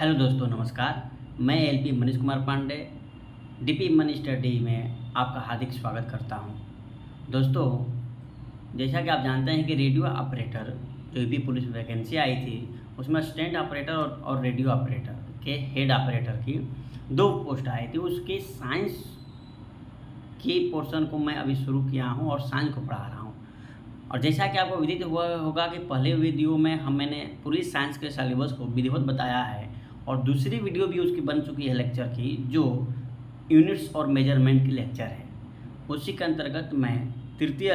Hello दोस्तों, नमस्कार। मैं LP Manish Kumar Pandey DP money study में आपका हार्दिक स्वागत करता हूं। दोस्तों, जैसा कि आप जानते हैं कि रेडियो ऑपरेटर जो यूपी पुलिस में वैकेंसी आई थी, उसमें असिस्टेंट ऑपरेटर और रेडियो ऑपरेटर के हेड ऑपरेटर की 2 पोस्ट आई थी। उसकी साइंस की पोर्शन को मैं अभी शुरू किया हूं और साइंस को पढ़ा रहा हूं। और जैसा कि आपको विदित हुआ होगा कि पहले वीडियो में मैंने पूरी साइंस के सिलेबस को विधिवत बताया है और दूसरी वीडियो भी उसकी बन चुकी है लेक्चर की, जो यूनिट्स और मेजरमेंट की लेक्चर है। उसी के अंतर्गत मैं तृतीय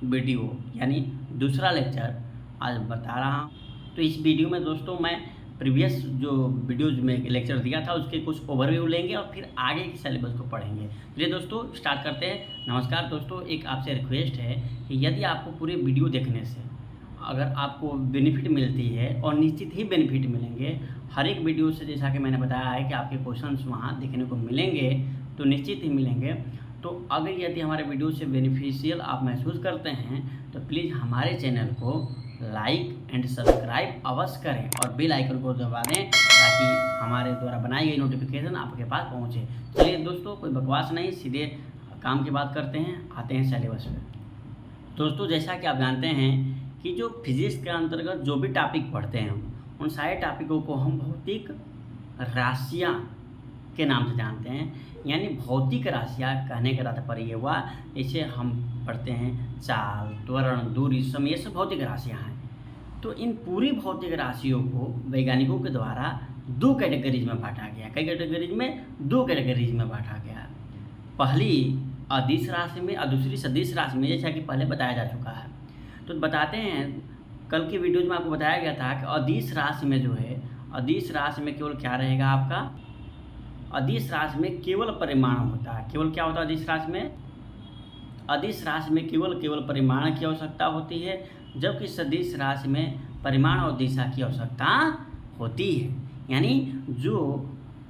वीडियो यानी दूसरा लेक्चर आज बता रहा हूँ। तो इस वीडियो में दोस्तों मैं प्रीवियस जो वीडियोज में लेक्चर दिया था उसके कुछ ओवरव्यू लेंगे और फिर आगे की सिलेबस को पढ़ेंगे। चलिए दोस्तों स्टार्ट करते हैं। नमस्कार दोस्तों, एक आपसे रिक्वेस्ट है कि यदि आपको पूरे वीडियो देखने से अगर आपको बेनिफिट मिलती है, और निश्चित ही बेनिफिट मिलेंगे, हर एक वीडियो से जैसा कि मैंने बताया है कि आपके क्वेश्चंस वहाँ देखने को मिलेंगे, तो निश्चित ही मिलेंगे। तो अगर यदि हमारे वीडियो से बेनिफिशियल आप महसूस करते हैं तो प्लीज़ हमारे चैनल को लाइक एंड सब्सक्राइब अवश्य करें और बेल आइकन को दबा दें ताकि हमारे द्वारा बनाई गई नोटिफिकेशन आपके पास पहुँचे। चलिए दोस्तों, कोई बकवास नहीं, सीधे काम की बात करते हैं, आते हैं सिलेबस में। दोस्तों, जैसा कि आप जानते हैं कि जो फिजिक्स के अंतर्गत जो भी टॉपिक पढ़ते हैं उन सारे टॉपिकों को हम भौतिक राशियाँ के नाम से जानते हैं। यानी भौतिक राशियाँ कहने का तात्पर्य ये हुआ, जैसे हम पढ़ते हैं चाल, त्वरण, दूरी, समय, ये सब भौतिक राशियाँ हैं। तो इन पूरी भौतिक राशियों को वैज्ञानिकों के द्वारा 2 कैटेगरीज में बांटा गया। कई कैटेगरीज में? 2 कैटेगरीज में बांटा गया। पहली अदिश राशि में और दूसरी सदिश राशि में, जैसा कि पहले बताया जा चुका है। तो बताते हैं, कल की वीडियोज में आपको बताया गया था कि अदिश राशि में जो है, अदिश राशि में केवल क्या रहेगा आपका, अदिश राशि में केवल परिमाण होता है। केवल क्या होता है अदिश राशि में? अदिश राशि में केवल परिमाण की आवश्यकता होती है, जबकि सदिश राशि में परिमाण और दिशा की आवश्यकता होती है।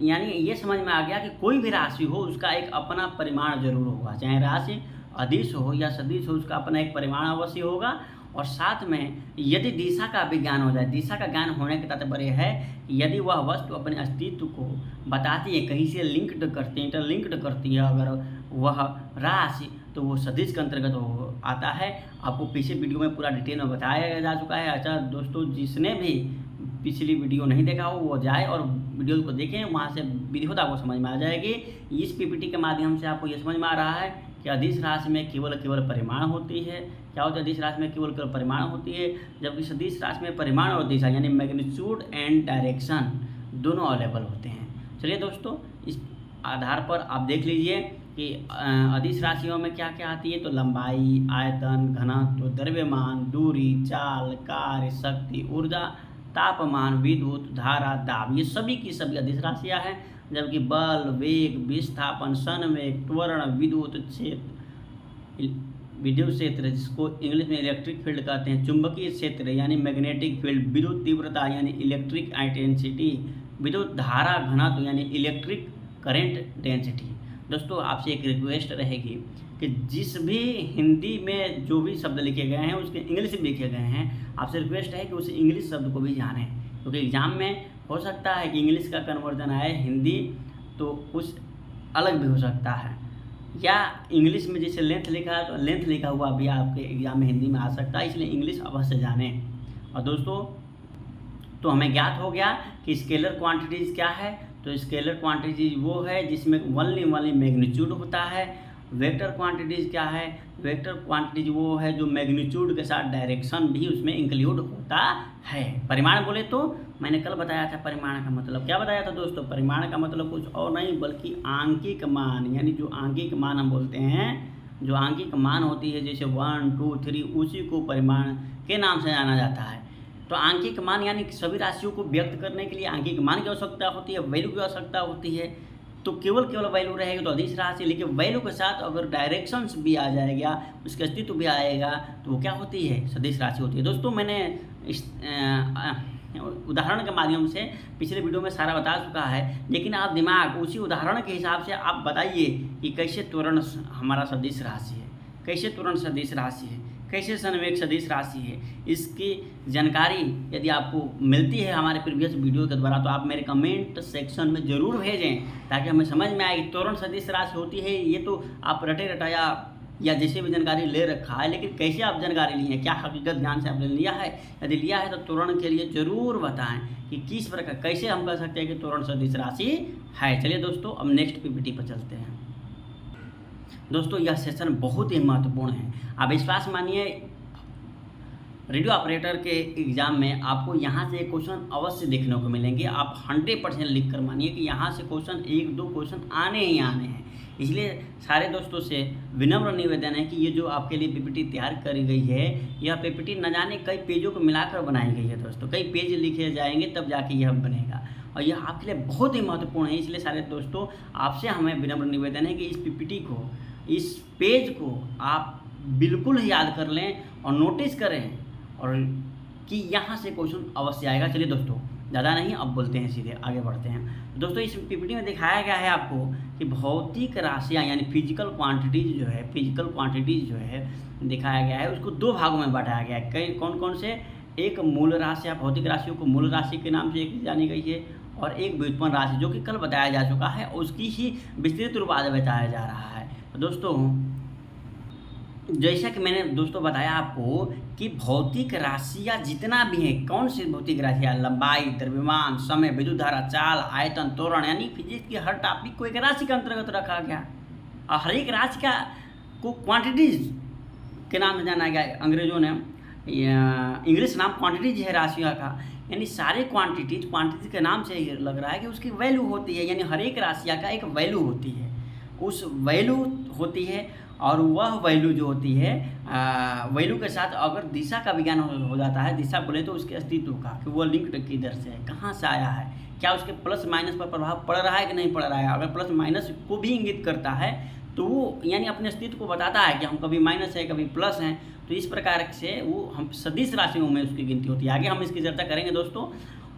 यानी ये समझ में आ गया कि कोई भी राशि हो उसका एक अपना परिमाण जरूर होगा, चाहे राशि अदिश हो या सदिश हो, उसका अपना एक परिमाण अवश्य होगा। और साथ में यदि दिशा का भी ज्ञान हो जाए, दिशा का ज्ञान होने का तात्पर्य है यदि वह वस्तु अपने अस्तित्व को बताती है, कहीं से लिंक्ड करती है, इंटरलिंक्ड करती है अगर वह राशि, तो वो सदिश के अंतर्गत आता है। आपको पीछे वीडियो में पूरा डिटेल में बताया जा चुका है। अच्छा दोस्तों, जिसने भी पिछली वीडियो नहीं देखा हो वो जाए और वीडियो को देखें, वहाँ से विधिवत आपको समझ में आ जाएगी। इस पीपीटी के माध्यम से आपको ये समझ में आ रहा है कि अदिश राशि में केवल परिमाण होती है। क्या होता है? अदिश राशि में केवल परिमाण होती है, जबकि सदिश राशि में परिमाण और दिशा यानी मैग्नीट्यूड एंड डायरेक्शन दोनों अवेलेबल होते हैं। चलिए दोस्तों, इस आधार पर आप देख लीजिए कि अदिश राशियों में क्या क्या आती है। तो लंबाई, आयतन, घनत्व, द्रव्यमान, दूरी, चाल, कार्य, शक्ति, ऊर्जा, तापमान, विद्युत धारा, दाब, ये सभी की सभी अदिश राशियाँ हैं। जबकि बल, वेग, विस्थापन, संवेग, त्वरण, विद्युत क्षेत्र जिसको इंग्लिश में इलेक्ट्रिक फील्ड कहते हैं, चुंबकीय क्षेत्र यानी मैग्नेटिक फील्ड, विद्युत तीव्रता यानी इलेक्ट्रिक इंटेंसिटी, विद्युत धारा घनत्व यानी इलेक्ट्रिक करंट डेंसिटी। दोस्तों, आपसे एक रिक्वेस्ट रहेगी कि जिस भी हिंदी में जो भी शब्द लिखे गए हैं उसके इंग्लिश में लिखे गए हैं, आपसे रिक्वेस्ट है कि उस इंग्लिश शब्द को भी जानें, क्योंकि एग्जाम में हो सकता है कि इंग्लिश का कन्वर्जन आए हिंदी, तो कुछ अलग भी हो सकता है। या इंग्लिश में जैसे लेंथ लिखा है तो लेंथ लिखा हुआ भी आपके एग्जाम में हिंदी में आ सकता है, इसलिए इंग्लिश अवश्य जानें। और दोस्तों, तो हमें ज्ञात हो गया कि स्केलर क्वांटिटीज़ क्या है। तो स्केलर क्वांटिटीज वो है जिसमें वनली मैग्नीट्यूड होता है। वेक्टर क्वांटिटीज़ क्या है? वेक्टर क्वांटिटीज वो है जो मैग्नीट्यूड के साथ डायरेक्शन भी उसमें इंक्लूड होता है। परिमाण बोले तो मैंने कल बताया था, परिमाण का मतलब क्या बताया था दोस्तों? परिमाण का मतलब कुछ और नहीं बल्कि आंकिक मान, यानी जो आंकिक मान हम बोलते हैं, जो आंकिक मान होती है जैसे 1, 2, 3, उसी को परिमाण के नाम से जाना जाता है। तो आंकिक मान यानी सभी राशियों को व्यक्त करने के लिए आंकिक मान की आवश्यकता होती है, वैल्यू की आवश्यकता होती है। तो केवल वैल्यू रहेगी तो अदिश राशि, लेकिन वैल्यू के साथ अगर डायरेक्शंस भी आ जाएगा, उसके अस्तित्व भी आएगा, तो वो क्या होती है? सदिश राशि होती है। दोस्तों, मैंने इस उदाहरण के माध्यम से पिछले वीडियो में सारा बता चुका है, लेकिन आप दिमाग उसी उदाहरण के हिसाब से आप बताइए कि कैसे त्वरण हमारा सदिश राशि है, कैसे त्वरण सदिश राशि है, कैसे संवेग सदिश राशि है, इसकी जानकारी यदि आपको मिलती है हमारे प्रीवियस वीडियो के द्वारा तो आप मेरे कमेंट सेक्शन में ज़रूर भेजें, ताकि हमें समझ में आए कि त्वरण सदिश राशि होती है। ये तो आप रटे रटाया या जैसे भी जानकारी ले रखा है, लेकिन कैसे आप जानकारी लिए हैं, क्या हकीकत ध्यान से आपने लिया है? यदि लिया है तो त्वरण के लिए ज़रूर बताएं कि किस प्रकार कैसे हम कह सकते हैं कि त्वरण सदिश राशि है। चलिए दोस्तों, अब नेक्स्ट पीपीटी पर चलते हैं। दोस्तों, यह सेशन बहुत ही महत्वपूर्ण है। आप विश्वास मानिए, रेडियो ऑपरेटर के एग्ज़ाम में आपको यहाँ से क्वेश्चन अवश्य देखने को मिलेंगे। आप 100% लिख कर मानिए कि यहाँ से क्वेश्चन 1-2 क्वेश्चन आने ही आने हैं। इसलिए सारे दोस्तों से विनम्र निवेदन है कि ये जो आपके लिए पीपीटी तैयार करी गई है, यह पीपीटी न जाने कई पेजों को मिलाकर बनाई गई है दोस्तों। कई पेज लिखे जाएंगे तब जाके यह बनेगा, और यह आपके लिए बहुत ही महत्वपूर्ण है। इसलिए सारे दोस्तों, आपसे हमें विनम्र निवेदन है कि इस पीपीटी को, इस पेज को आप बिल्कुल ही याद कर लें और नोटिस करें, और कि यहाँ से क्वेश्चन अवश्य आएगा। चलिए दोस्तों, ज़्यादा नहीं, अब बोलते हैं, सीधे आगे बढ़ते हैं। दोस्तों, इस पीपीटी में दिखाया गया है आपको कि भौतिक राशियाँ यानी फिजिकल क्वांटिटीज़ जो है दिखाया गया है, उसको 2 भागों में बांटा गया है। कई कौन कौन से? एक मूल राशियाँ, भौतिक राशियों को मूल राशि के नाम से एक जानी गई है, और एक व्युत्पन्न राशि जो कि कल बताया जा चुका है, उसकी ही विस्तृत रूप आज बताया जा रहा है। तो दोस्तों, जैसा कि मैंने दोस्तों बताया आपको कि भौतिक राशियाँ जितना भी हैं, कौन सी भौतिक राशियाँ? लंबाई, द्रव्यमान, समय, विद्युत धारा, चाल, आयतन, त्वरण, यानी फिजिक्स की हर टॉपिक को एक राशि के अंतर्गत रखा गया, और हर एक राशि का को क्वांटिटीज के नाम से जाना गया। अंग्रेजों ने इंग्लिश नाम क्वांटिटीज है राशियों का, यानी सारे क्वांटिटीज के नाम से ही लग रहा है कि उसकी वैल्यू होती है, यानी हर एक राशियाँ का एक वैल्यू होती है, उस वैल्यू होती है। और वह वैल्यू जो होती है, वैल्यू के साथ अगर दिशा का विज्ञान हो जाता है, दिशा बोले तो उसके अस्तित्व का, कि वो लिंक्ड किधर से है, कहाँ से आया है, क्या उसके प्लस माइनस पर प्रभाव पड़ रहा है कि नहीं पड़ रहा है। अगर प्लस माइनस को भी इंगित करता है तो वो यानी अपने अस्तित्व को बताता है कि हम कभी माइनस है कभी प्लस हैं। तो इस प्रकार से वो हम सदिश राशियों में उसकी गिनती होती है। आगे हम इसकी चर्चा करेंगे दोस्तों,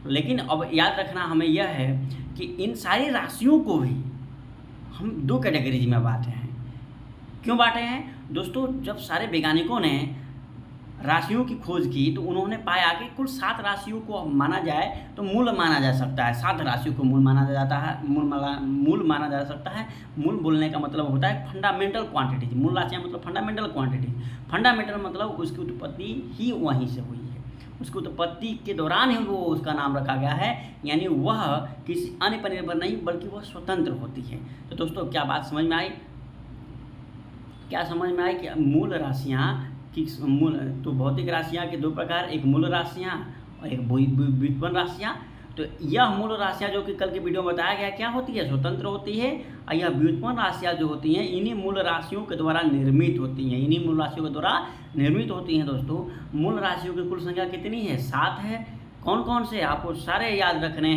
लेकिन अब याद रखना हमें यह है कि इन सारी राशियों को भी हम 2 कैटेगरीज में बांटे हैं। क्यों बांटे हैं दोस्तों? जब सारे वैज्ञानिकों ने राशियों की खोज की तो उन्होंने पाया कि कुल 7 राशियों को माना जाए तो मूल माना जा सकता है। 7 राशियों को मूल माना जाता है, मूल माना जा सकता है। मूल बोलने का मतलब होता है फंडामेंटल क्वांटिटी। मूल राशियाँ मतलब फंडामेंटल क्वांटिटी। फंडामेंटल मतलब उसकी उत्पत्ति ही वहीं से हुई है, उसकी उत्पत्ति के दौरान ही वो उसका नाम रखा गया है, यानी वह किसी अन्य पर निर्भर नहीं बल्कि वह स्वतंत्र होती है। तो दोस्तों, क्या बात समझ में आई? क्या समझ में आई कि मूल राशियाँ की तो भौतिक राशियाँ के 2 प्रकार, एक मूल राशियाँ और एक व्युत्पन्न राशियाँ। तो यह मूल राशियाँ जो कि कल की वीडियो में बताया गया क्या होती है? स्वतंत्र होती है। और यह व्युत्पन्न राशियाँ जो होती हैं इन्हीं मूल राशियों के द्वारा निर्मित होती हैं, इन्हीं मूल राशियों के द्वारा निर्मित होती हैं। दोस्तों, मूल राशियों की कुल संख्या कितनी है? 7 है। कौन कौन से? आपको सारे याद रखने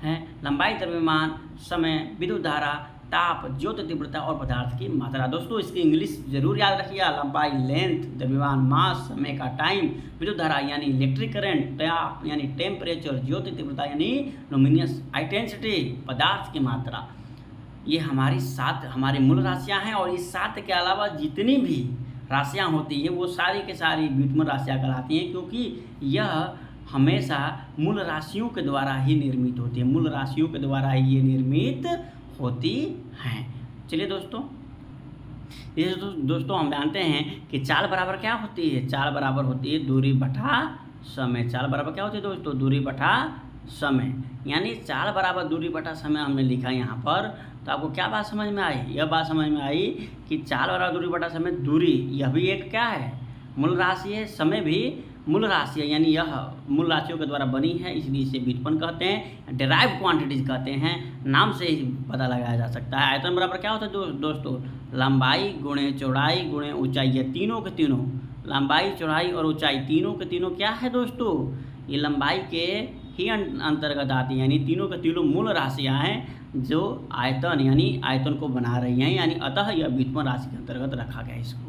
हैं। लंबाई, द्रव्यमान, समय, विद्युत धारा, ताप, ज्योति तीव्रता और पदार्थ की मात्रा। दोस्तों, इसकी इंग्लिश जरूर याद रखिएगा। लंबाई लेंथ, द्रव्यमान मास, समय का टाइम, विद्युत धारा यानी इलेक्ट्रिक करंट, ताप यानी टेम्परेचर, ज्योति तीव्रता यानी लुमिनियस इंटेंसिटी, पदार्थ की मात्रा। ये हमारी 7 हमारी मूल राशियाँ हैं। और इस 7 के अलावा जितनी भी राशियाँ होती हैं वो सारी के सारी व्युत्पन्न राशियाँ कहलाती हैं, क्योंकि यह हमेशा मूल राशियों के द्वारा ही निर्मित होती है। मूल राशियों के द्वारा ही ये निर्मित होती हैं। चलिए दोस्तों, ये दोस्तों हम जानते हैं कि चाल बराबर क्या होती है? चाल बराबर होती है दूरी बटा समय। चाल बराबर क्या होती है दोस्तों? दूरी बटा समय। यानी चाल बराबर दूरी बटा समय हमने लिखा यहाँ पर। तो आपको क्या बात समझ में आई? यह बात समझ में आई कि चाल बराबर दूरी बटा समय। दूरी यह भी एक क्या है? मूल राशि है। समय भी मूल राशि है, यानी यह मूल राशियों के द्वारा बनी है, इसलिए इसे व्युत्पन्न कहते हैं, डेराइव क्वांटिटीज कहते हैं। नाम से ही पता लगाया जा सकता है। आयतन बराबर क्या होता है दोस्तों? लंबाई गुणे चौड़ाई गुणे ऊंचाई। ये तीनों के तीनों, लंबाई, चौड़ाई और ऊंचाई, तीनों के तीनों क्या है दोस्तों? ये लंबाई के ही अंतर्गत आती है, यानी तीनों के तीनों मूल राशियाँ हैं जो आयतन यानी आयतन को बना रही हैं, यानी अतः यह व्युत्पन्न राशि के अंतर्गत रखा गया है। इसको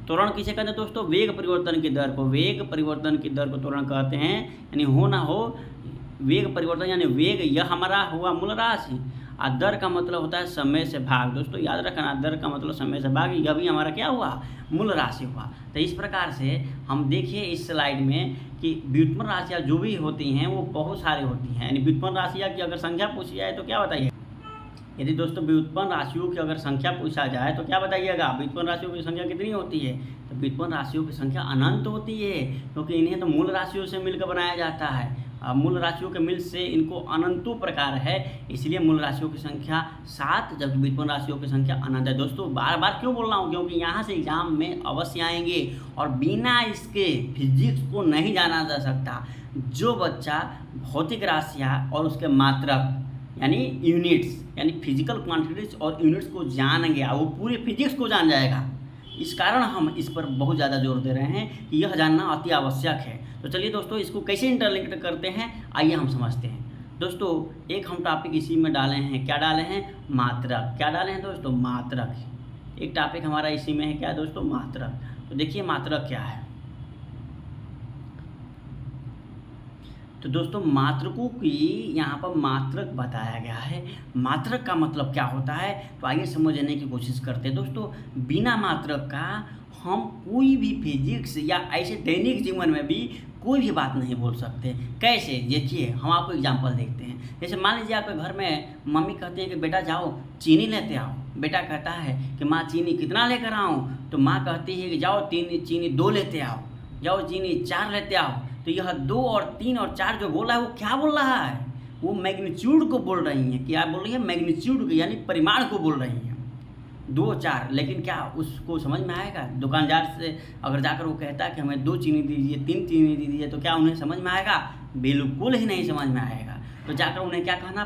त्वरण किसे कहते हैं दोस्तों? वेग परिवर्तन की दर को, वेग परिवर्तन की दर को त्वरण कहते हैं। यानी हो ना हो वेग परिवर्तन, यानी वेग यह हमारा हुआ मूल राशि, दर का मतलब होता है समय से भाग। दोस्तों याद रखना, दर का मतलब समय से भाग। यह भी हमारा क्या हुआ, मूल राशि हुआ। तो इस प्रकार से हम देखिए इस स्लाइड में कि व्युत्पन्न राशियाँ जो भी होती हैं वो बहुत सारी होती हैं। यानी व्युत्पन्न राशियाँ की अगर संख्या पूछी जाए तो क्या बताइए, यदि दोस्तों व्युत्पन्न राशियों की अगर संख्या पूछा जाए तो क्या बताइएगा, व्युत्पन्न राशियों की संख्या कितनी होती है। तो व्युत्पन्न राशियों की संख्या अनंत होती है, क्योंकि इन्हें तो मूल राशियों से मिलकर बनाया जाता है। मूल राशियों के मिल से इनको अनंतों प्रकार है, इसलिए मूल राशियों की संख्या 7 जबकि व्युत्पन्न राशियों की संख्या अनंत है। दोस्तों बार बार क्यों बोल रहा हूँ, क्योंकि यहाँ से एग्जाम में अवश्य आएंगे और बिना इसके फिजिक्स को नहीं जाना जा सकता। जो बच्चा भौतिक राशियाँ और उसके मात्रक यानी यूनिट्स यानी फिजिकल क्वांटिटीज और यूनिट्स को जान गया वो पूरे फिजिक्स को जान जाएगा। इस कारण हम इस पर बहुत ज़्यादा जोर दे रहे हैं कि यह जानना अति आवश्यक है। तो चलिए दोस्तों इसको कैसे इंटरलिंक्ड करते हैं आइए हम समझते हैं। दोस्तों एक हम टॉपिक इसी में डाले हैं, क्या डाले हैं, मात्रक। क्या डाले हैं दोस्तों, मात्रक। एक टॉपिक हमारा इसी में है, क्या दोस्तों, मात्रक। तो देखिए मात्रक क्या है। तो दोस्तों मात्रकों की यहाँ पर मात्रक बताया गया है। मात्रक का मतलब क्या होता है, तो आइए समझने की कोशिश करते हैं। दोस्तों बिना मात्रक का हम कोई भी फिजिक्स या ऐसे दैनिक जीवन में भी कोई भी बात नहीं बोल सकते। कैसे, देखिए हम आपको एग्जांपल देखते हैं। जैसे मान लीजिए आपके घर में मम्मी कहती है कि बेटा जाओ चीनी लेते आओ। बेटा कहता है कि माँ चीनी कितना लेकर आऊँ, तो माँ कहती है कि जाओ चीनी 2 लेते आओ, जाओ चीनी 4 लेते आओ। तो यह 2 और 3 और 4 जो बोला है वो क्या बोल रहा है, वो मैग्नीट्यूड को बोल रही हैं। क्या बोल रही है, मैग्नीट्यूड को यानी परिमाण को बोल रही हैं। 2 और 4, लेकिन क्या उसको समझ में आएगा। दुकानदार से अगर जाकर वो कहता है कि हमें 2 चीनी दीजिए 3 चीनी दीजिए, तो क्या उन्हें समझ में आएगा, बिल्कुल ही नहीं समझ में आएगा। तो जाकर उन्हें क्या कहना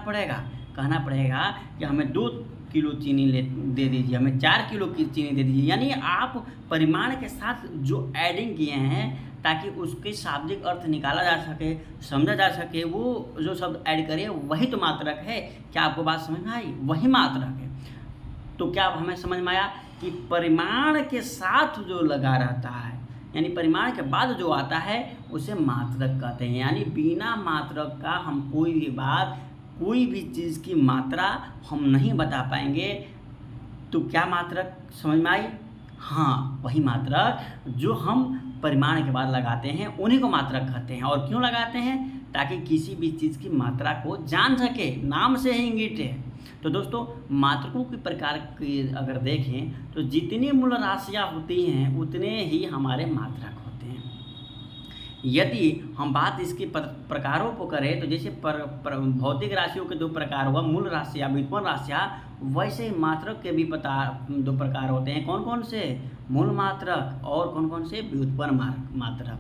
पड़ेगा कि हमें 2 किलो चीनी दे दीजिए, हमें 4 किलो की चीनी दे दीजिए। यानी आप परिमाण के साथ जो एडिंग किए हैं ताकि उसके शाब्दिक अर्थ निकाला जा सके, समझा जा सके, वो जो शब्द ऐड करे वही तो मात्रक है। क्या आपको बात समझ में आई, वही मात्रक है। तो क्या हमें समझ में आया कि परिमाण के साथ जो लगा रहता है यानी परिमाण के बाद जो आता है उसे मात्रक कहते हैं। यानी बिना मात्रक का हम कोई भी बात, कोई भी चीज़ की मात्रा हम नहीं बता पाएंगे। तो क्या मात्रक समझ में आई, हाँ वही मात्रक जो हम परिमाण के बाद लगाते हैं उन्हीं को मात्रक कहते हैं। और क्यों लगाते हैं, ताकि किसी भी चीज़ की मात्रा को जान सके, नाम से ही इंगित है। तो दोस्तों मात्रकों के प्रकार की अगर देखें तो जितनी मूल राशियाँ होती हैं उतने ही हमारे मात्रक होते हैं। यदि हम बात इसके प्रकारों को करें तो जैसे भौतिक राशियों के 2 प्रकार हुआ, मूल राशियाँ, व्युत्पन्न राशियाँ, वैसे ही मात्रक के भी 2 प्रकार होते हैं। कौन कौन से, मूल मात्रक और कौन कौन से, व्युत्पन्न मात्रक।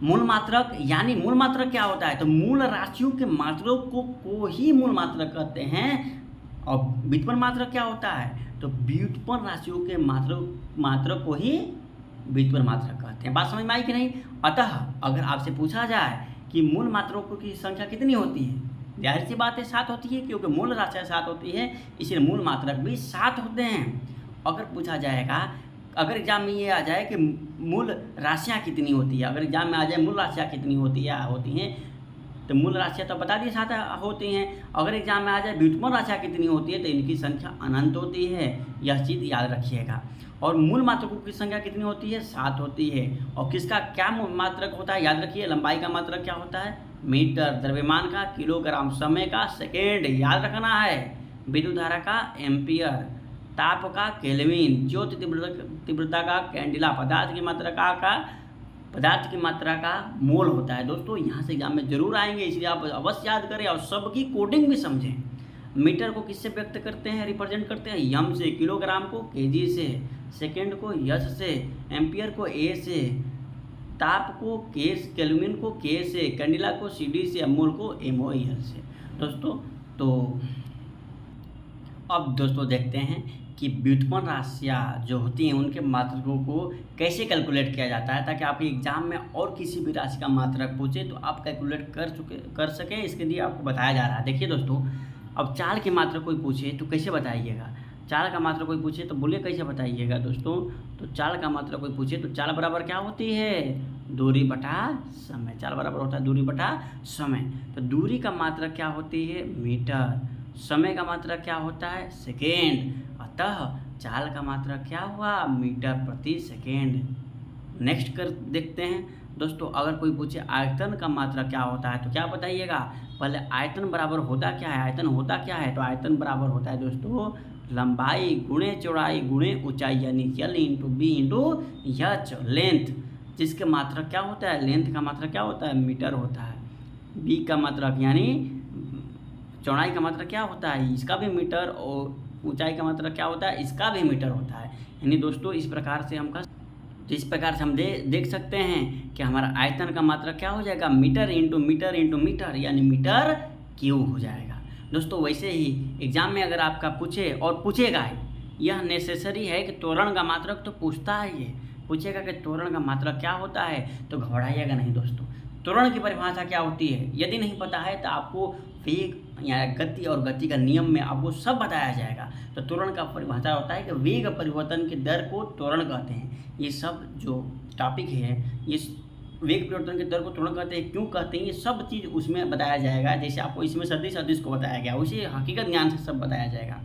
मूल मात्रक यानी मूल मात्रक क्या होता है, तो मूल राशियों के मात्रकों को ही मूल मात्रक कहते हैं। और व्युत्पन्न मात्रक क्या होता है, तो व्युत्पन्न राशियों के मात्रक को ही व्युत्पन्न मात्रक कहते हैं। बात समझ में आई कि नहीं। अतः अगर आपसे पूछा जाए कि मूल मात्रकों की संख्या कितनी होती है, जाहिर सी बात है 7 होती है, क्योंकि मूल राशियाँ 7 होती है, इसलिए मूल मात्रक भी 7 होते हैं। अगर पूछा जाएगा, अगर एग्जाम में ये आ जाए कि मूल राशियाँ कितनी होती है, अगर एग्जाम में आ जाए मूल राशियाँ कितनी होती हैं, तो मूल राशियाँ तो बता दिए 7 होती हैं। अगर एग्जाम में आ जाए व्युत्पन्न राशियाँ कितनी होती है, तो इनकी संख्या अनंत होती है, यह चीज़ याद रखिएगा। और मूल मात्रकों की संख्या कितनी होती है, 7 होती है। और किसका क्या मात्रक होता है, याद रखिए, लंबाई का मात्रक क्या होता है, मीटर, द्रव्यमान का किलोग्राम, समय का सेकेंड, याद रखना है, विद्युत धारा का एम्पियर, ताप का केल्विन, ज्योति तीव्रता का कैंडिला, पदार्थ की मात्रा का मोल होता है। दोस्तों यहाँ से एग्जाम में जरूर आएंगे, इसलिए आप अवश्य याद करें और सबकी कोडिंग भी समझें। मीटर को किससे व्यक्त करते हैं, रिप्रेजेंट करते हैं, यम से, किलोग्राम को केजी से, सेकेंड को यस से, एम्पियर को ए से, ताप को के, केल्विन को के से, कैंडिला को सीडी से, मोल को एमओएल से। दोस्तों तो अब दोस्तों देखते हैं कि व्युत्पन्न राशियाँ जो होती हैं उनके मात्रकों को कैसे कैलकुलेट किया जाता है, ताकि आपके एग्जाम में और किसी भी राशि का मात्रक पूछे तो आप कैलकुलेट कर सकें, इसके लिए आपको बताया जा रहा है। देखिए दोस्तों, अब चाल के मात्रक कोई पूछे तो कैसे बताइएगा, चाल का मात्रक कोई पूछे तो बोलिए कैसे बताइएगा दोस्तों। तो चाल का मात्रक कोई पूछे तो चाल बराबर क्या होती है, दूरी बटा समय। चाल बराबर होता है दूरी बटा समय। तो दूरी का मात्रक क्या होती है, मीटर, समय का मात्रक क्या होता है? सेकेंड। अतः चाल का मात्रक क्या हुआ? मीटर प्रति सेकेंड। नेक्स्ट कर देखते हैं दोस्तों, अगर कोई पूछे आयतन का मात्रक क्या होता है तो क्या बताइएगा? पहले आयतन बराबर होता क्या है? आयतन होता क्या है? तो आयतन बराबर होता है दोस्तों लंबाई गुणे चौड़ाई गुणे ऊंचाई, यानी L into B into H, length. जिसके मात्रक क्या होता है? लेंथ का मात्रक क्या होता है? मीटर होता है। बी का मात्रक यानी चौड़ाई का मात्रक क्या होता है? इसका भी मीटर। और ऊंचाई का मात्रक क्या होता है? इसका भी मीटर होता है। यानी दोस्तों इस प्रकार से हम देख सकते हैं कि हमारा आयतन का मात्रक क्या हो जाएगा? Metre into metre into metre, यानी मीटर क्यूब हो जाएगा। दोस्तों वैसे ही एग्जाम में अगर आपका पूछे, और पूछेगा ही, यह नेसेसरी है कि त्वरण का मात्रक तो पूछता है, ये पूछेगा कि त्वरण का मात्रक क्या होता है, तो घबराइएगा नहीं दोस्तों। त्वरण की परिभाषा क्या होती है यदि नहीं पता है तो आपको वेग या गति और गति का नियम में आपको सब बताया जाएगा। तो त्वरण का परिभाषा होता है कि वेग परिवर्तन की दर को त्वरण कहते हैं। ये सब जो टॉपिक है, ये वेग परिवर्तन की दर को त्वरण कहते हैं, क्यों कहते हैं, ये सब चीज़ उसमें बताया जाएगा। जैसे आपको इसमें सदिश को बताया गया, उसी हकीकत ज्ञान से सब बताया जाएगा।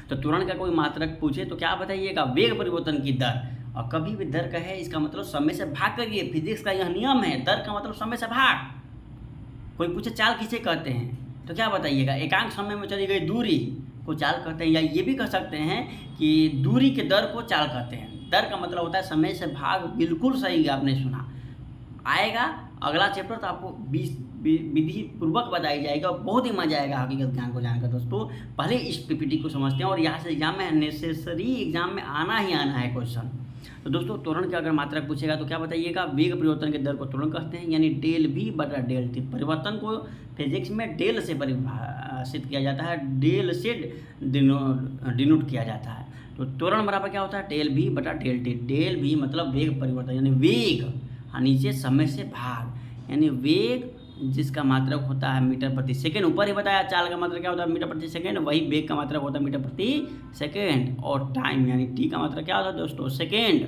तो त्वरण का कोई मात्रक पूछे तो क्या बताइएगा? वेग परिवर्तन की दर। और कभी भी दर कहे इसका मतलब समय से भाग करिए, फिजिक्स का यह नियम है, दर का मतलब समय से भाग। कोई पूछे चाल किसे कहते हैं तो क्या बताइएगा? एकांक समय में चली गई दूरी को चाल कहते हैं, या ये भी कह सकते हैं कि दूरी के दर को चाल कहते हैं। दर का मतलब होता है समय से भाग। बिल्कुल सही आपने सुना। आएगा अगला चैप्टर तो आपको विधि पूर्वक बताई जाएगी और बहुत ही मजा आएगा हकीकत ज्ञान को जानकर। दोस्तों पहले इस पीपीटी को समझते हैं, और यहाँ से एग्जाम में नेसेसरी एग्जाम में आना ही आना है क्वेश्चन। तो दोस्तों त्वरण का अगर मात्रक पूछेगा तो क्या बताइएगा? वेग परिवर्तन के दर को त्वरण कहते हैं, यानी डेल v बटा डेल टी। परिवर्तन को फिजिक्स में डेल से परिभाषित किया जाता है, डेल से डिनोट किया जाता है। तो त्वरण बराबर क्या होता है? डेल v बटा डेल टी। डेल v मतलब वेग परिवर्तन, यानी वेग, और नीचे समय से भाग, यानी वेग जिसका मात्रक होता है मीटर प्रति सेकेंड। ऊपर ही बताया चाल का मात्रक क्या होता है? मीटर प्रति सेकेंड। वही वेग का मात्रक होता है मीटर प्रति सेकेंड। और टाइम यानी टी का मात्रक क्या होता है दोस्तों? सेकेंड।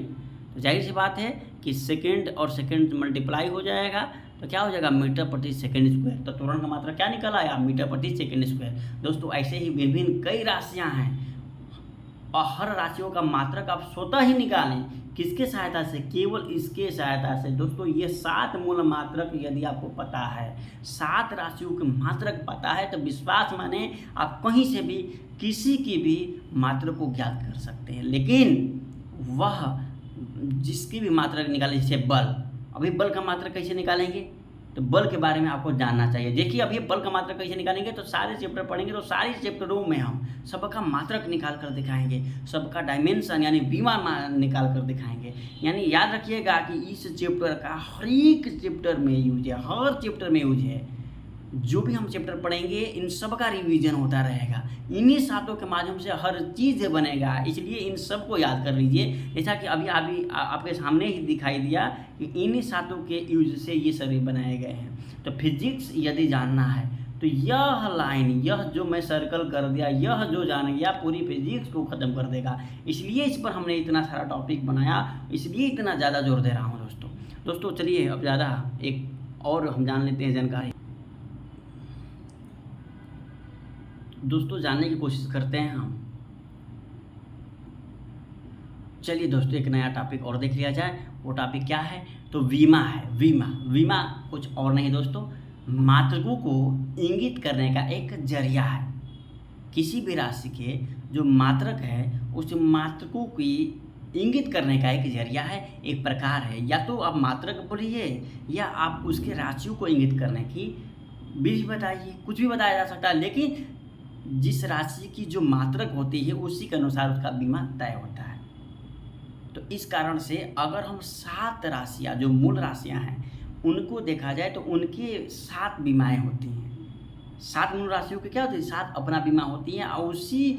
तो जाहिर सी बात है कि सेकेंड और सेकेंड मल्टीप्लाई हो जाएगा तो क्या हो जाएगा? मीटर प्रति सेकेंड स्क्वायर। तो त्वरण का मात्रक क्या निकल आया? मीटर प्रति सेकेंड स्क्वायर। दोस्तों ऐसे ही विभिन्न कई राशियाँ हैं, और हर राशियों का मात्रक आप स्वतः ही निकालें। किसके सहायता से? केवल इसके सहायता से। दोस्तों ये 7 मूल मात्रक यदि आपको पता है, 7 राशियों के मात्रक पता है, तो विश्वास माने आप कहीं से भी किसी की भी मात्रक को ज्ञात कर सकते हैं। लेकिन वह जिसकी भी मात्रक निकाले, जैसे बल, अभी बल का मात्रक कैसे निकालेंगे? तो बल के बारे में आपको जानना चाहिए। देखिए अभी बल का मात्रक कैसे निकालेंगे, तो सारे चैप्टर पढ़ेंगे, तो सारे चैप्टरों में हम सबका मात्रक निकाल कर दिखाएंगे, सबका डायमेंशन यानी बीमा निकाल कर दिखाएंगे। यानी याद रखिएगा कि इस चैप्टर का हर एक चैप्टर में यूज है, हर चैप्टर में यूज है। जो भी हम चैप्टर पढ़ेंगे इन सब का रिवीजन होता रहेगा, इन्हीं सातों के माध्यम से हर चीज़ बनेगा। इसलिए इन सब को याद कर लीजिए। जैसा कि अभी आपके सामने ही दिखाई दिया कि इन्हीं सातों के यूज से ये सभी बनाए गए हैं। तो फिजिक्स यदि जानना है तो यह लाइन, यह जो मैं सर्कल कर दिया, यह जो जान गया पूरी फिजिक्स को ख़त्म कर देगा। इसलिए इस पर हमने इतना सारा टॉपिक बनाया, इसलिए इतना ज़्यादा जोर दे रहा हूँ दोस्तों। चलिए अब ज़्यादा एक और हम जान लेते हैं जानकारी। दोस्तों जानने की कोशिश करते हैं हम। चलिए दोस्तों एक नया टॉपिक और देख लिया जाए। वो टॉपिक क्या है? तो वीमा है। वीमा कुछ और नहीं दोस्तों, मात्रकों को इंगित करने का एक जरिया है। किसी भी राशि के जो मात्रक है उस मात्रकों की इंगित करने का एक जरिया है, एक प्रकार है। या तो आप मात्रक बोलिए या आप उसके राशियों को इंगित करने की विधि बताइए, कुछ भी बताया जा सकता है। लेकिन जिस राशि की जो मात्रक होती है उसी के अनुसार उसका बीमा तय होता है। तो इस कारण से अगर हम 7 राशियाँ जो मूल राशियाँ हैं उनको देखा जाए तो उनके 7 बीमाएँ होती हैं। 7 मूल राशियों की क्या होती है? 7 अपना बीमा होती हैं, और उसी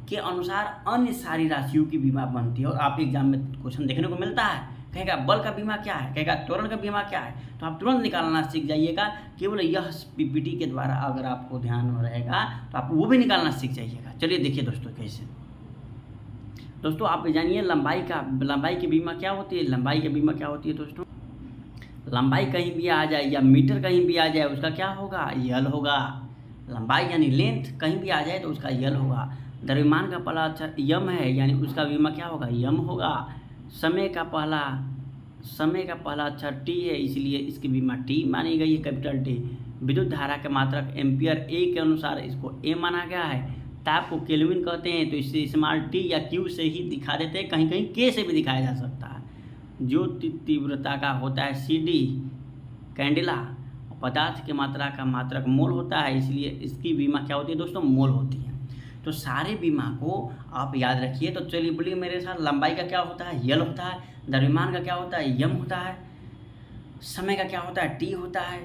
के अनुसार अन्य सारी राशियों की बीमा बनती है। और आप एग्जाम में क्वेश्चन देखने को मिलता है, कहेगा बल का बीमा क्या है, कहेगा त्वरण का बीमा क्या है, तो आप तुरंत निकालना सीख जाइएगा। केवल यह पीपीटी के द्वारा अगर आपको ध्यान में रहेगा तो आप वो भी निकालना सीख जाइएगा। चलिए देखिए दोस्तों कैसे। दोस्तों आप जानिए लंबाई की बीमा क्या होती है। लंबाई की बीमा क्या होती है दोस्तों? लंबाई कहीं भी आ जाए या मीटर कहीं भी आ जाए उसका क्या होगा? यल होगा। लंबाई यानी लेंथ कहीं भी आ जाए तो उसका यल होगा। द्रव्यमान का पहला अक्षर यम है यानी उसका बीमा क्या होगा, यम होगा। समय का पहला अक्षर टी है इसलिए इसकी बीमा टी मानी गई है, कैपिटल टी। विद्युत धारा के मात्रक एम्पियर ए के अनुसार इसको ए माना गया है। ताप को केल्विन कहते हैं तो इसे स्मॉल टी या क्यू से ही दिखा देते हैं, कहीं कहीं के से भी दिखाया जा सकता है। जो तीव्रता का होता है सी डी कैंडेला, पदार्थ की मात्रा का मात्रक मोल होता है इसलिए इसकी बीमा क्या होती है दोस्तों, मोल होती है। तो सारे बीमा को आप याद रखिए। तो चलिए बोलिए मेरे साथ, लंबाई का क्या होता है, यल होता है। द्रव्यमान का क्या होता है, यम होता है। समय का क्या होता है, टी होता है।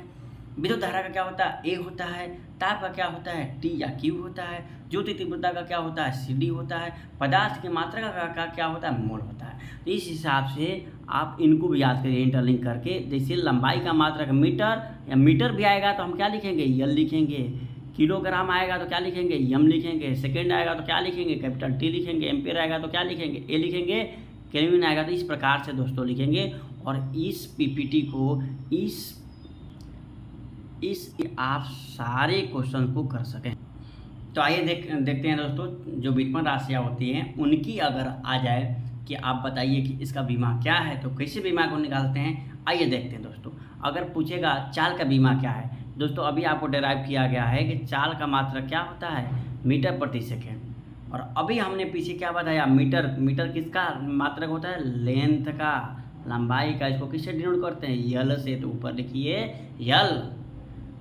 विद्युत धारा का क्या होता है, ए होता है। ताप का क्या होता है, टी या क्यू होता है। ज्योति तीव्रता का क्या होता है, सी डी होता है। पदार्थ की मात्रा का क्या होता है, मोल होता है। तो इस हिसाब से आप इनको भी याद करिए इंटरलिंक करके। जैसे लंबाई का मात्रक मीटर या मीटर भी आएगा तो हम क्या लिखेंगे, यल लिखेंगे। किलोग्राम आएगा तो क्या लिखेंगे, यम लिखेंगे। सेकेंड आएगा तो क्या लिखेंगे, कैपिटल टी लिखेंगे। एम्पियर आएगा तो क्या लिखेंगे, ए लिखेंगे। केल्विन आएगा तो इस प्रकार से दोस्तों लिखेंगे। और इस पीपीटी को इस आप सारे क्वेश्चन को कर सकें। तो आइए देखते हैं दोस्तों, जो व्युत्पन्न राशियाँ होती हैं उनकी अगर आ जाए कि आप बताइए कि इसका बीमा क्या है तो कैसे बीमा को निकालते हैं, आइए देखते हैं दोस्तों। अगर पूछेगा चाल का बीमा क्या है, दोस्तों अभी आपको डिराइव किया गया है कि चाल का मात्रक क्या होता है, मीटर प्रति सेकेंड। और अभी हमने पीछे क्या बताया, मीटर किसका मात्रक होता है, लेंथ का, लंबाई का। इसको किससे डिनोट करते हैं, यल से। तो ऊपर लिखिए यल,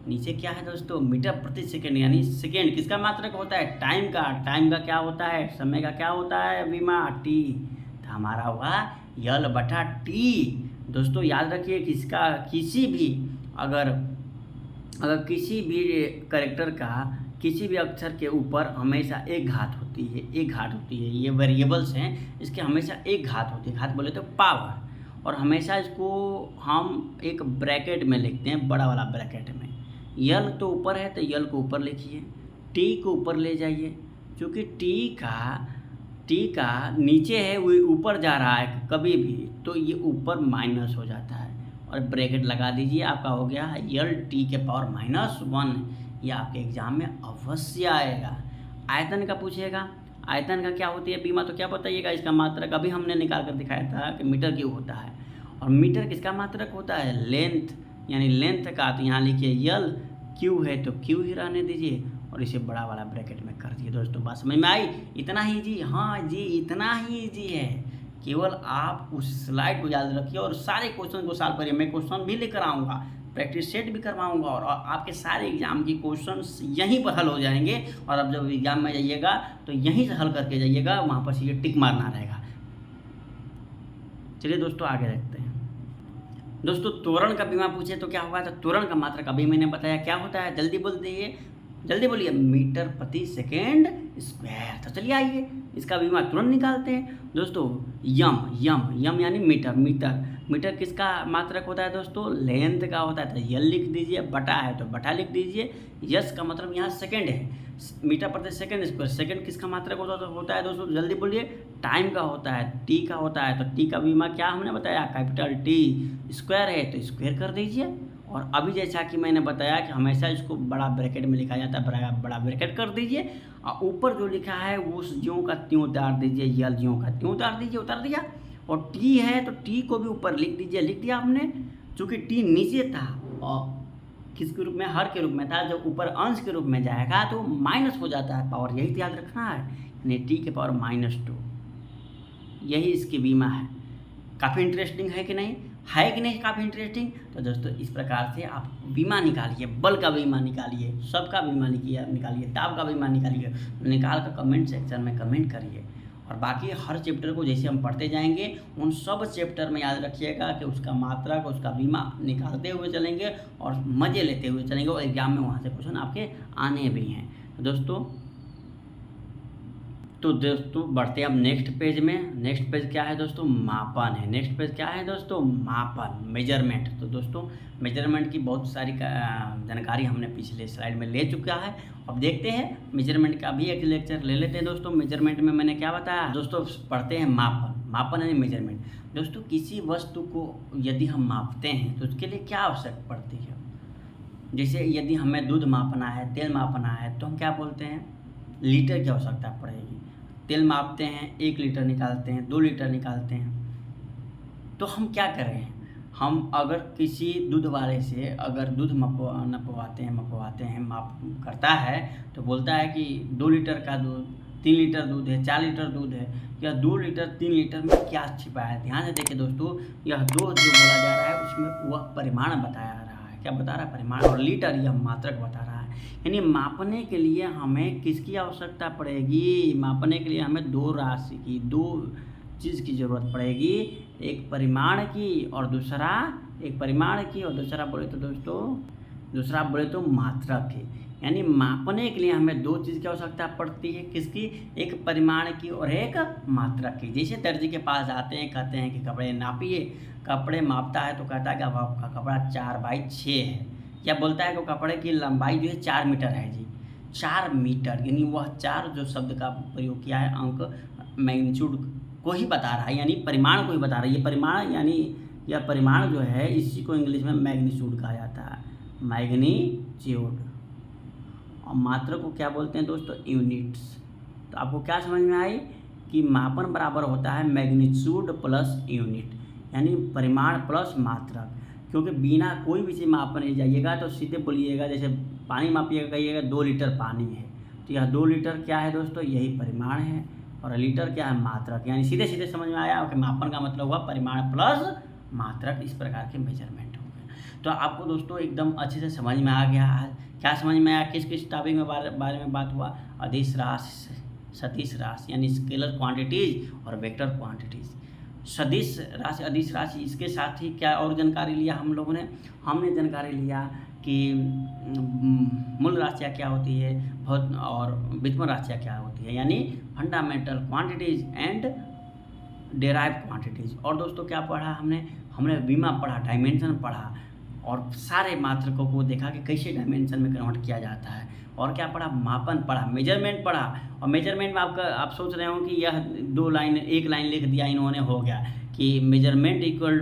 नीचे क्या है दोस्तों, मीटर प्रति सेकेंड यानी सेकेंड किसका मात्रक होता है, टाइम का क्या होता है, समय का क्या होता है बीमा, टी। तो हमारा हुआ यल बटा टी। दोस्तों याद रखिए किसका, किसी भी अगर किसी भी कैरेक्टर का किसी भी अक्षर के ऊपर हमेशा एक घात होती है। ये वेरिएबल्स हैं, इसके हमेशा एक घात होती है। घात बोले तो पावर। और हमेशा इसको हम एक ब्रैकेट में लिखते हैं, बड़ा वाला ब्रैकेट में। यल तो ऊपर है तो यल को ऊपर लिखिए, टी को ऊपर ले जाइए। क्योंकि टी का नीचे है वो ऊपर जा रहा है कभी भी, तो ये ऊपर माइनस हो जाता है। और ब्रैकेट लगा दीजिए, आपका हो गया यल टी के पावर -1। ये आपके एग्जाम में अवश्य आएगा। आयतन का पूछेगा, आयतन का क्या होती है बीमा, तो क्या बताइएगा, इसका मात्रक अभी हमने निकाल कर दिखाया था कि मीटर क्यूब होता है। और मीटर किसका मात्रक होता है, लेंथ यानी लेंथ का। तो यहाँ लिखिए यल, क्यू है तो क्यू ही रहने दीजिए और इसे बड़ा वाला ब्रैकेट में कर दिए। दोस्तों बात समझ में आई, इतना ही जी, हाँ जी इतना ही ईजी है। केवल आप उस स्लाइड को याद रखिए और सारे क्वेश्चन को सॉल्व करिए। मैं क्वेश्चन भी लेकर आऊँगा, प्रैक्टिस सेट भी करवाऊँगा और आपके सारे एग्जाम की क्वेश्चंस यहीं पर हल हो जाएंगे। और अब जब एग्जाम में जाइएगा तो यहीं से हल करके जाइएगा, वहाँ पर ये टिक मारना रहेगा। चलिए दोस्तों आगे देखते हैं। दोस्तों त्वरण का बीमा पूछे तो क्या होगा, तो त्वरण का मात्रक अभी मैंने बताया क्या होता है, जल्दी बोलिए, मीटर प्रति सेकेंड स्क्वायर। तो चलिए आइए इसका बीमा तुरंत निकालते हैं। दोस्तों यम यानी मीटर किसका मात्रक होता है दोस्तों, लेंथ का होता है। तो यल लिख दीजिए, बटा है तो बटा लिख दीजिए। यस का मतलब यहाँ सेकेंड है, मीटर प्रति सेकेंड स्क्वायर। सेकेंड किसका मात्रक होता है दोस्तों, जल्दी बोलिए, टाइम का होता है, टी का होता है। तो टी का बीमा क्या हमने बताया, कैपिटल टी। स्क्वायर है तो स्क्वायर कर दीजिए। और अभी जैसा कि मैंने बताया कि हमेशा इसको बड़ा ब्रैकेट में लिखा जाता है, बड़ा ब्रैकेट कर दीजिए। और ऊपर जो लिखा है वो ज्यों का त्यों उतार दीजिए, यल ज्यों का त्यों उतार दीजिए, उतार दिया। और टी है तो टी को भी ऊपर लिख दीजिए, लिख दिया आपने। चूँकि टी नीचे था और किसके रूप में, हर के रूप में था, जब ऊपर अंश के रूप में जाएगा तो माइनस हो जाता है पावर, यही याद रखना है, यानी टी के पावर -2। यही इसकी बीमा है। काफ़ी इंटरेस्टिंग है कि नहीं, काफ़ी इंटरेस्टिंग। तो दोस्तों इस प्रकार से आप बीमा निकालिए, बल का बीमा निकालिए, सबका बीमा निकालिए, ताप का बीमा निकालिए। निकाल कर कमेंट सेक्शन में कमेंट करिए। और बाकी हर चैप्टर को जैसे हम पढ़ते जाएंगे, उन सब चैप्टर में याद रखिएगा कि उसका मात्रक, उसका बीमा निकालते हुए चलेंगे और मज़े लेते हुए चलेंगे। और एग्जाम में वहाँ से क्वेश्चन आपके आने भी हैं। तो दोस्तों बढ़ते हैं अब नेक्स्ट पेज में। नेक्स्ट पेज क्या है दोस्तों, मापन है। नेक्स्ट पेज क्या है दोस्तों, मापन, मेजरमेंट। तो दोस्तों मेजरमेंट की बहुत सारी जानकारी हमने पिछले स्लाइड में ले चुका है। अब देखते हैं मेजरमेंट का भी एक लेक्चर ले लेते हैं दोस्तों। मेजरमेंट में मैंने क्या बताया दोस्तों, पढ़ते हैं मापन यानी मेजरमेंट। दोस्तों किसी वस्तु को यदि हम मापते हैं तो उसके लिए क्या आवश्यक पड़ती है, जैसे यदि हमें दूध मापना है, तेल मापना है, तो हम क्या बोलते हैं, लीटर की आवश्यकता पड़ेगी। तेल मापते हैं 1 लीटर निकालते हैं, 2 लीटर निकालते हैं। तो हम क्या कर रहे हैं, हम अगर किसी दूध वाले से अगर दूध मपवाते हैं, माप करता है, तो बोलता है कि 2 लीटर का दूध, 3 लीटर दूध है, 4 लीटर दूध है, या 2 लीटर 3 लीटर में क्या छिपा है। ध्यान से देखिए दोस्तों, यह दो जो बोला जा रहा है उसमें वह परिमाण बताया रहा है। क्या बता रहा है, परिमाण, और लीटर यह मात्रक बता रहा है। यानी मापने के लिए हमें किसकी आवश्यकता पड़ेगी, मापने के लिए हमें 2 राशि की, 2 चीज़ की ज़रूरत पड़ेगी, एक परिमाण की और दूसरा, एक परिमाण की और दूसरा बोले तो दोस्तों, दूसरा बोले तो मात्रक की। यानी मापने के लिए हमें 2 चीज़ की आवश्यकता पड़ती है, किसकी, एक परिमाण की और एक मात्रक की। जैसे दर्जी के पास जाते हैं, कहते हैं कि कपड़े नापिए, कपड़े मापता है तो कहता है कि अब आपका कपड़ा 4x6 है, या बोलता है कि कपड़े की लंबाई जो है 4 मीटर है जी, 4 मीटर, यानी वह 4 जो शब्द का प्रयोग किया है, अंक मैग्नीट्यूड को ही बता रहा है, यानी परिमाण को ही बता रहा है। ये परिमाण यानी यह परिमाण जो है, इसी को इंग्लिश में मैग्नीट्यूड कहा जाता है, मैग्नीट्यूड। और मात्रक को क्या बोलते हैं दोस्तों, यूनिट्स। तो आपको क्या समझ में आई कि मापन बराबर होता है मैग्नीट्यूड प्लस यूनिट, यानी परिमाण प्लस मात्रक। क्योंकि बिना कोई भी चीज़ मापने जाइएगा तो सीधे बोलिएगा, जैसे पानी मापिएगा, कहिएगा 2 लीटर पानी है, तो यह 2 लीटर क्या है दोस्तों, यही परिमाण है, और लीटर क्या है, मात्रक। यानी सीधे सीधे समझ में आया कि मापन का मतलब हुआ परिमाण प्लस मात्रक, इस प्रकार के मेजरमेंट हो गए। तो आपको दोस्तों एकदम अच्छे से समझ में आ गया है। क्या समझ में आया, किस किस टॉपिक में बारे में बात हुआ, अदिश राशि, सदिश राशि यानी स्केलर क्वांटिटीज और वेक्टर क्वांटिटीज। सदिश राशि, अदिश राशि, इसके साथ ही क्या और जानकारी लिया हम लोगों ने, हमने जानकारी लिया कि मूल राशियाँ क्या होती है, बहुत, और विषम राशियाँ क्या होती है, यानी fundamental quantities and derive quantities. और दोस्तों क्या पढ़ा हमने बीमा पढ़ा, डायमेंशन पढ़ा, और सारे मात्रकों को देखा कि कैसे डायमेंशन में कन्वर्ट किया जाता है। और क्या पढ़ा, मापन पढ़ा, मेजरमेंट पढ़ा। और मेजरमेंट में आप सोच रहे हो कि यह 2 लाइन, 1 लाइन लिख दिया इन्होंने, हो गया कि measurement equal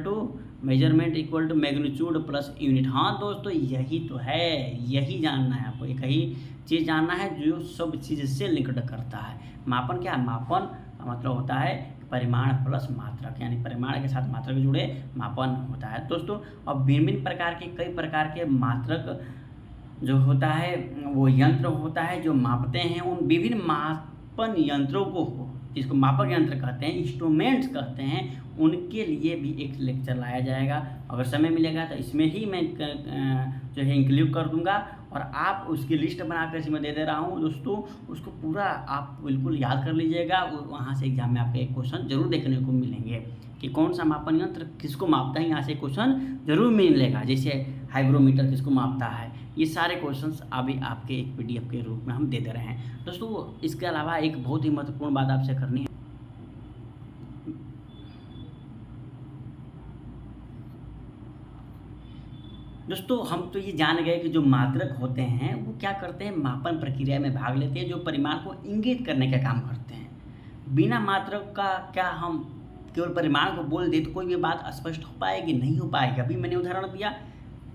to magnitude plus unit. हाँ दोस्तों, यही तो है, यही जानना है आपको, एक ही चीज़ जानना है जो सब चीज़ से लिंक्ड करता है। मापन क्या है, मापन का मतलब होता है परिमाण प्लस मात्रक, यानी परिमाण के साथ मात्रक जुड़े मापन होता है दोस्तों। और भिन्न प्रकार के, कई प्रकार के मात्रक जो होता है, वो यंत्र होता है जो मापते हैं। उन विभिन्न मापन यंत्रों को, जिसको मापक यंत्र कहते हैं, इंस्ट्रूमेंट्स कहते हैं, उनके लिए भी एक लेक्चर लाया जाएगा। अगर समय मिलेगा तो इसमें ही मैं जो है इंक्लूड कर दूंगा, और आप उसकी लिस्ट बनाकर इसमें दे रहा हूँ दोस्तों, उसको पूरा आप बिल्कुल याद कर लीजिएगा। वहाँ से एग्जाम में आपके एक क्वेश्चन जरूर देखने को मिलेंगे कि कौन सा मापन यंत्र किसको मापता है, यहाँ से क्वेश्चन जरूर मिलेगा। जैसे हाइग्रोमीटर किसको मापता है, ये सारे क्वेश्चंस अभी आपके एक PDF के रूप में हम दे रहे हैं दोस्तों। इसके अलावा एक बहुत ही महत्वपूर्ण बात आपसे करनी है। दोस्तों हम तो ये जान गए कि जो मात्रक होते हैं वो क्या करते हैं, मापन प्रक्रिया में भाग लेते हैं, जो परिमाण को इंगित करने का काम करते हैं। बिना मात्रक का क्या हम केवल परिमाण को बोल दे तो कोई भी बात स्पष्ट हो पाएगी, नहीं हो पाएगी। अभी मैंने उदाहरण दिया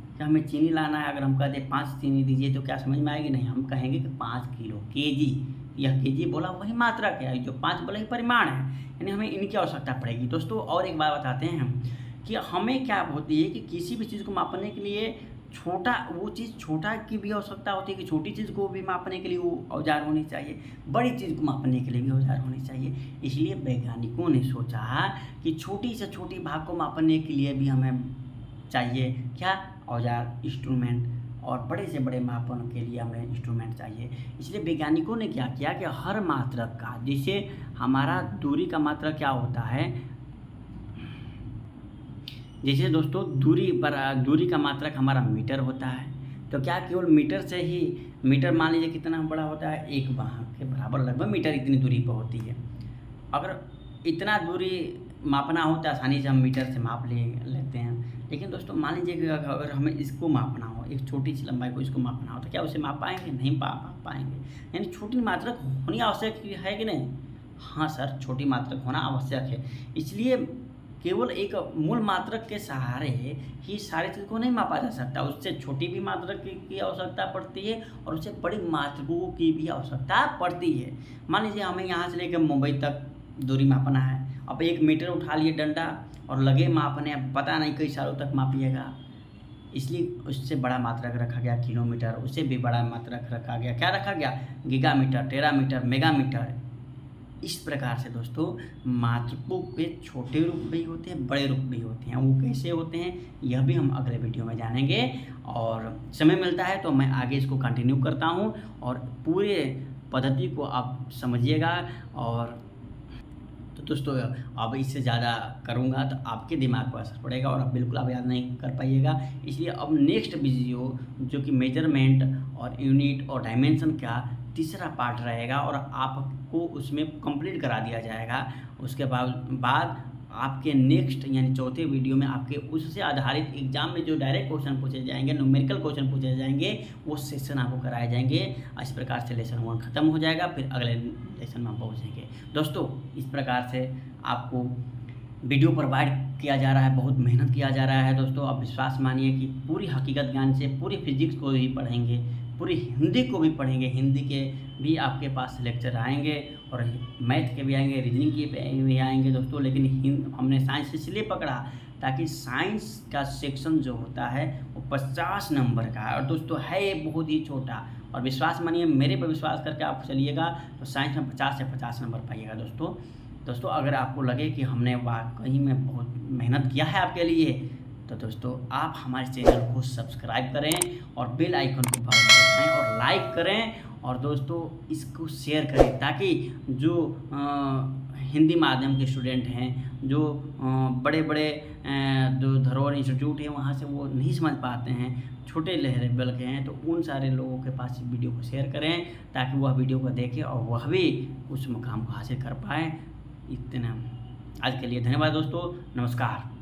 कि हमें चीनी लाना है, अगर हम कहते हैं 5 चीनी दीजिए तो क्या समझ में आएगी, नहीं, हम कहेंगे कि 5 किलो, केजी। यह केजी बोला वही मात्रक है, जो 5 बोला ही परिमाण है, यानी हमें इनकी आवश्यकता पड़ेगी दोस्तों। और एक बात बताते हैं हम कि हमें क्या होती है कि किसी भी चीज़ को मापने के लिए छोटा, वो चीज़ छोटा की भी आवश्यकता होती है कि छोटी चीज़ को भी मापने के लिए वो औजार होनी चाहिए, बड़ी चीज़ को मापने के लिए भी औजार होनी चाहिए। इसलिए वैज्ञानिकों ने सोचा कि छोटी से छोटी भाग को मापने के लिए भी हमें चाहिए क्या, औजार, इंस्ट्रूमेंट, और बड़े से बड़े मापन के लिए हमें इंस्ट्रूमेंट चाहिए। इसलिए वैज्ञानिकों ने क्या किया कि हर मात्रक का, जैसे हमारा दूरी का मात्रक क्या होता है, जैसे दोस्तों दूरी का मात्रक हमारा मीटर होता है, तो क्या केवल मीटर से ही, मीटर मान लीजिए कितना बड़ा होता है, 1 वाहन के बराबर लगभग मीटर इतनी दूरी पर होती है। अगर इतना दूरी मापना हो तो आसानी से हम मीटर से माप लेते हैं। लेकिन दोस्तों मान लीजिए कि अगर हमें इसको मापना हो, एक छोटी सी लंबाई को इसको मापना हो, तो क्या उसे माप पाएंगे, नहीं पाएंगे। यानी छोटी मात्रक होनी आवश्यक है कि नहीं, हाँ सर, छोटी मात्रक होना आवश्यक है। इसलिए केवल एक मूल मात्रक के सहारे ही सारी चीज़ को नहीं मापा जा सकता। उससे छोटी भी मात्रक की आवश्यकता पड़ती है और उससे बड़ी मात्रकों की भी आवश्यकता पड़ती है। मान लीजिए हमें यहाँ से लेकर मुंबई तक दूरी मापना है। अब 1 मीटर उठा लिए डंडा और लगे मापने, पता नहीं कई सालों तक मापिएगा, इसलिए उससे बड़ा मात्रक रखा गया किलोमीटर, उससे भी बड़ा मात्रक रखा गया, क्या रखा गया, गीगामीटर, टेरामीटर, मेगामीटर। इस प्रकार से दोस्तों मात्रकों के छोटे रूप भी होते हैं, बड़े रूप भी होते हैं। वो कैसे होते हैं यह भी हम अगले वीडियो में जानेंगे, और समय मिलता है तो मैं आगे इसको कंटिन्यू करता हूँ और पूरे पद्धति को आप समझिएगा। और तो दोस्तों अब इससे ज़्यादा करूँगा तो आपके दिमाग पर असर पड़ेगा और आप बिल्कुल आप याद नहीं कर पाइएगा। इसलिए अब नेक्स्ट वीडियो जो कि मेजरमेंट और यूनिट और डायमेंशन का तीसरा पार्ट रहेगा और आपको उसमें कंप्लीट करा दिया जाएगा। उसके बाद आपके नेक्स्ट यानी चौथे वीडियो में आपके उससे आधारित एग्जाम में जो डायरेक्ट क्वेश्चन पूछे जाएंगे, न्यूमेरिकल क्वेश्चन पूछे जाएंगे, वो सेशन आपको कराए जाएंगे। इस प्रकार से लेसन 1 खत्म हो जाएगा, फिर अगले लेसन में हम पहुँचेंगे। दोस्तों इस प्रकार से आपको वीडियो प्रोवाइड किया जा रहा है, बहुत मेहनत किया जा रहा है। दोस्तों आप विश्वास मानिए कि पूरी हकीकत ज्ञान से पूरी फिजिक्स को भी पढ़ेंगे, पूरी हिंदी को भी पढ़ेंगे, हिंदी के भी आपके पास लेक्चर आएंगे और मैथ के भी आएंगे, रीजनिंग के भी आएंगे दोस्तों। लेकिन हमने साइंस इसलिए पकड़ा ताकि साइंस का सेक्शन जो होता है वो 50 नंबर का है और दोस्तों है बहुत ही छोटा। और विश्वास मानिए, मेरे पर विश्वास करके आप चलिएगा तो साइंस में 50 से 50 नंबर पाइएगा दोस्तों। अगर आपको लगे कि हमने वाकई में बहुत मेहनत किया है आपके लिए, तो दोस्तों आप हमारे चैनल को सब्सक्राइब करें और बेल आइकन को दबाएं और लाइक करें और दोस्तों इसको शेयर करें, ताकि जो हिंदी माध्यम के स्टूडेंट हैं, जो बड़े बड़े जो धरोहर इंस्टीट्यूट हैं वहाँ से वो नहीं समझ पाते हैं, छोटे लेवल के हैं, तो उन सारे लोगों के पास वीडियो को शेयर करें ताकि वह वीडियो को देखें और वह भी उस मुकाम को हासिल कर पाएँ। इतना आज के लिए धन्यवाद दोस्तों, नमस्कार।